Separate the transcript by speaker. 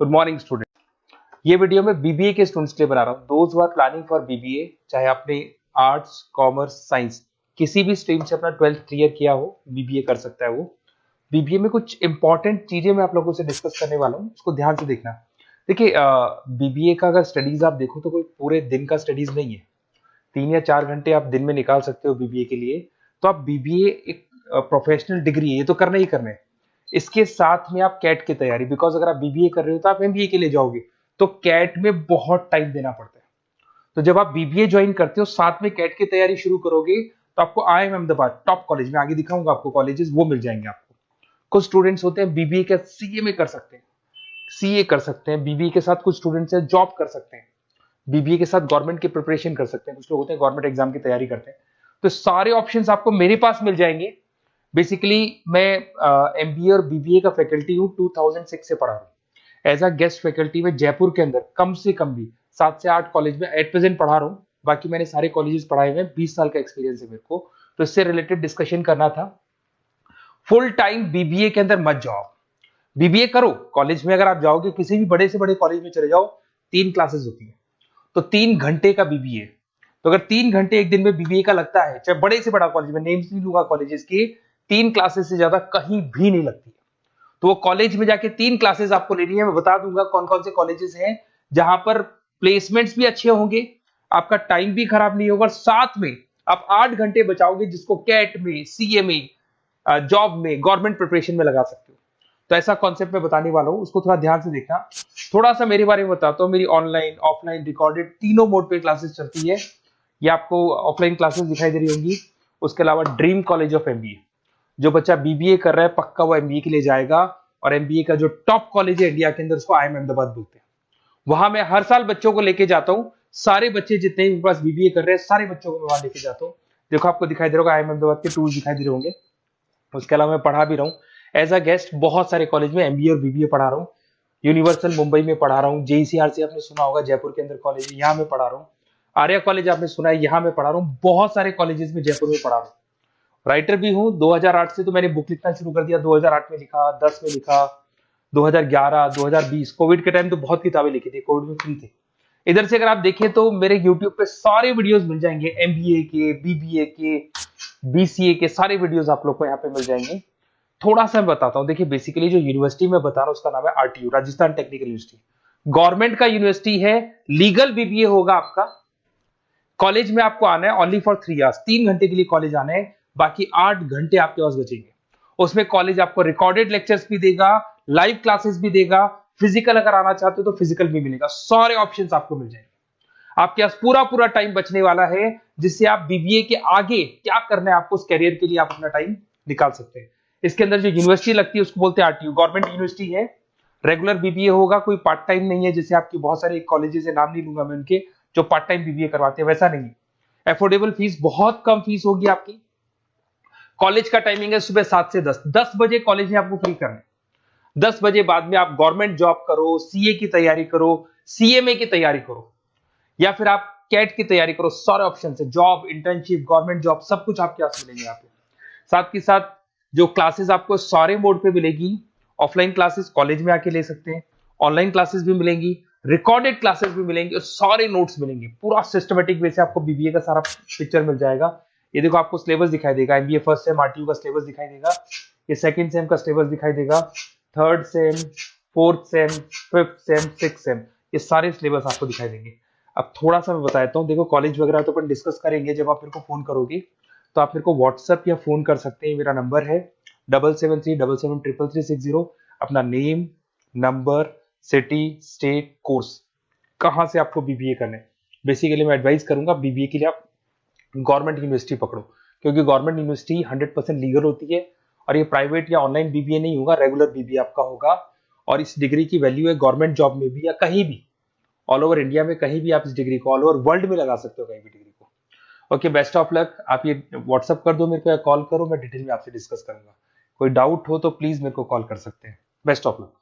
Speaker 1: Good morning student. ये video मैं BBA के स्टूडेंट्स के लिए बना रहा हूँ। Those who are planning for BBA, चाहे आपने आर्ट्स, कॉमर्स, साइंस किसी भी स्ट्रीम से अपना 12th क्लियर किया हो, बीबीए कर सकता है वो। बीबीए में कुछ इंपॉर्टेंट चीजें मैं आप लोगों से डिस्कस करने वाला हूँ, उसको ध्यान से देखना। देखिए, बीबीए का अगर स्टडीज आप देखो तो कोई पूरे दिन का स्टडीज नहीं है। 3 या 4 घंटे आप दिन में निकाल सकते हो बीबीए के लिए। तो आप बीबीए एक प्रोफेशनल डिग्री है, ये तो करना ही करना है। इसके साथ में आप कैट की तैयारी, बिकॉज अगर आप बीबीए कर रहे हो तो आप एमबीए के लिए जाओगे, तो कैट में बहुत टाइम देना पड़ता है। तो जब आप बीबीए ज्वाइन करते हो, साथ में कैट की तैयारी शुरू करोगे, तो आपको आईआईएम अहमदाबाद टॉप कॉलेज में, आगे दिखाऊंगा आपको कॉलेजेस, वो मिल जाएंगे आपको। कुछ स्टूडेंट्स होते हैं बीबीए के सीए में कर सकते हैं, सीए कर सकते हैं बीबीए के साथ। कुछ स्टूडेंट्स हैं जॉब कर सकते हैं, बीबीए के साथ गवर्नमेंट की प्रिपरेशन कर सकते हैं। कुछ लोग होते हैं गवर्नमेंट एग्जाम की तैयारी करते हैं। तो सारे ऑप्शंस आपको मेरे पास मिल जाएंगे। बेसिकली मैं एमबीए और बीबीए का फैकल्टी हूँ, 2006 से पढ़ा रहा हूँ एज अ गेस्ट फैकल्टी में जयपुर के अंदर। कम से कम भी 7 से 8 कॉलेज में एट प्रेजेंट पढ़ा रहा हूँ। बाकी मैंने सारे कॉलेजेस पढ़ाए हुए हैं, 20 साल का एक्सपीरियंस है मेरे को। तो इससे रिलेटेड डिस्कशन करना था। फुल टाइम बीबीए के अंदर मत जाओ, बीबीए करो कॉलेज में। अगर आप जाओगे किसी भी बड़े से बड़े कॉलेज में चले जाओ, 3 क्लासेस होती है, तो 3 घंटे का बीबीए। तो अगर 3 घंटे एक दिन में बीबीए का लगता है, चाहे बड़े से बड़ा कॉलेज में, नेम्स नहीं लूंगा कॉलेजेस की, 3 क्लासेस से ज्यादा कहीं भी नहीं लगती। तो वो कॉलेज में जाके 3 क्लासेस आपको लेनी है। मैं बता दूंगा कौन कौन से कॉलेजेस हैं जहां पर प्लेसमेंट्स भी अच्छे होंगे, आपका टाइम भी खराब नहीं होगा, और साथ में आप 8 घंटे बचाओगे, जिसको कैट में, सीए में, जॉब में, गवर्नमेंट प्रिपरेशन में लगा सकते हो। तो ऐसा कॉन्सेप्ट मैं बताने वाला हूं, उसको थोड़ा ध्यान से देखना। थोड़ा सा मेरे बारे में बताता हूँ। मेरी ऑनलाइन, ऑफलाइन, रिकॉर्डेड तीनों मोड पे क्लासेस चलती है। ये आपको ऑफलाइन क्लासेस दिखाई दे रही होंगी। उसके अलावा ड्रीम कॉलेज ऑफ एमबीए, जो बच्चा बीबीए कर रहा है पक्का वो एमबीए के लिए जाएगा। और एमबीए का जो टॉप कॉलेज है इंडिया के अंदर, उसको आईआईएम अहमदाबाद बोलते हैं। वहां मैं हर साल बच्चों को लेके जाता हूँ। सारे बच्चे जितने भी मेरे पास बीबीए कर रहे हैं, सारे बच्चों को मैं वहां लेके जाता हूँ। देखो आपको दिखाई दे रहा होगा, आईआईएम अहमदाबाद के टूल्स दिखाई दे रहे होंगे। उसके अलावा मैं पढ़ा भी रहा हूँ एज अ गेस्ट बहुत सारे कॉलेज में, एमबीए और बीबीए पढ़ा रहा हूँ। यूनिवर्सल मुंबई में पढ़ा रहा हूँ, जेईसीआरसी आपने सुना होगा जयपुर के अंदर कॉलेज है, यहाँ मैं पढ़ा रहा हूँ। आर्या कॉलेज आपने सुना है, यहाँ मैं पढ़ा रहा हूँ। बहुत सारे कॉलेजेस में जयपुर में पढ़ा रहा हूँ। राइटर भी हूँ। 2008 से तो मैंने बुक लिखना शुरू कर दिया। 2008 में लिखा, 10 में लिखा, 2011, 2020, कोविड के टाइम तो बहुत किताबें लिखी थी, कोविड में फ्री थे। इधर से अगर आप देखें तो मेरे यूट्यूब पे सारे वीडियोस मिल जाएंगे, एमबीए के, बीबीए के, बीसीए के सारे वीडियोस आप लोग को यहाँ पे मिल जाएंगे। थोड़ा सा मैं बताता हूँ। देखिए, बेसिकली जो यूनिवर्सिटी मैं बता रहा हूँ उसका नाम है RTU, Rajasthan technical university. Government का यूनिवर्सिटी है। लीगल बीबीए होगा आपका। कॉलेज में आपको आना है ओनली फॉर 3 आवर्स, 3 घंटे के लिए कॉलेज आना है। बाकी 8 घंटे आपके पास बचेंगे। उसमें कॉलेज आपको रिकॉर्डेड लेक्चर्स भी देगा, लाइव क्लासेस भी देगा, फिजिकल अगर आना चाहते हो तो फिजिकल भी मिलेगा। सारे ऑप्शंस आपको मिल जाएंगे। आपके पास पूरा पूरा टाइम बचने वाला है, जिससे आप बीबीए के आगे क्या करना है आपको, उस कैरियर के लिए आप अपना टाइम निकाल सकते हैं। इसके अंदर जो यूनिवर्सिटी लगती है उसको बोलते हैं आरटीयू, गवर्नमेंट यूनिवर्सिटी है। रेगुलर बीबीए होगा, कोई पार्ट टाइम नहीं है, जैसे आपकी बहुत सारे कॉलेजेस है, नाम नहीं लूंगा मैं उनके, जो पार्ट टाइम बीबीए करवाते हैं, वैसा नहीं है। एफोर्डेबल फीस, बहुत कम फीस होगी आपकी। कॉलेज का टाइमिंग है सुबह 7 से 10, 10 बजे कॉलेज में आपको फ्री करना है। 10 बजे बाद में आप गवर्नमेंट जॉब करो, सीए की तैयारी करो, सीएमए की तैयारी करो, या फिर आप कैट की तैयारी करो। सारे ऑप्शन है, जॉब, इंटर्नशिप, गवर्नमेंट जॉब, सब कुछ आपके पास मिलेंगे यहाँ पे। साथ के साथ जो क्लासेस आपको सारे मोड पे मिलेगी। ऑफलाइन क्लासेस कॉलेज में आके ले सकते हैं, ऑनलाइन क्लासेस भी मिलेंगी, रिकॉर्डेड क्लासेस भी मिलेंगी, और सारे नोट्स मिलेंगे। पूरा सिस्टमेटिक वे से आपको बीबीए का सारा पिक्चर मिल जाएगा। ये देखो आपको सिलेबस दिखाई देगा, एमबीए फर्स्ट सेम आरटीयू का सिलेबस दिखाई देगा, ये सेकंड सेम का सिलेबस दिखाई देगा, third same, fourth same, fifth sem, six same, ये सारे सिलेबस आपको दिखाई देंगे। अब थोड़ा सा मैं बता देता हूँ। देखो, कॉलेज वगैरह तो अपन डिस्कस करेंगे जब आप मेरे को फोन करोगे, तो आप मेरे को व्हाट्सएप या फोन कर सकते हैं। मेरा नंबर है 7737733360। अपना name, number, city, state, course, कहाँ से आपको बीबीए करना है। बेसिकली मैं एडवाइस करूंगा बीबीए के लिए आप गवर्नमेंट यूनिवर्सिटी पकड़ो, क्योंकि गवर्नमेंट यूनिवर्सिटी 100% लीगल होती है। और ये प्राइवेट या ऑनलाइन बीबीए नहीं होगा, रेगुलर बीबीए आपका होगा। और इस डिग्री की वैल्यू है गवर्नमेंट जॉब में भी, या कहीं भी ऑल ओवर इंडिया में, कहीं भी आप इस डिग्री को, ऑल ओवर वर्ल्ड में लगा सकते हो कहीं भी डिग्री को। Okay, best of luck. आप ये व्हाट्सअप कर दो मेरे को या कॉल करो, मैं डिटेल में आपसे डिस्कस करूंगा। कोई डाउट हो तो प्लीज मेरे को कॉल कर सकते हैं। Best of luck.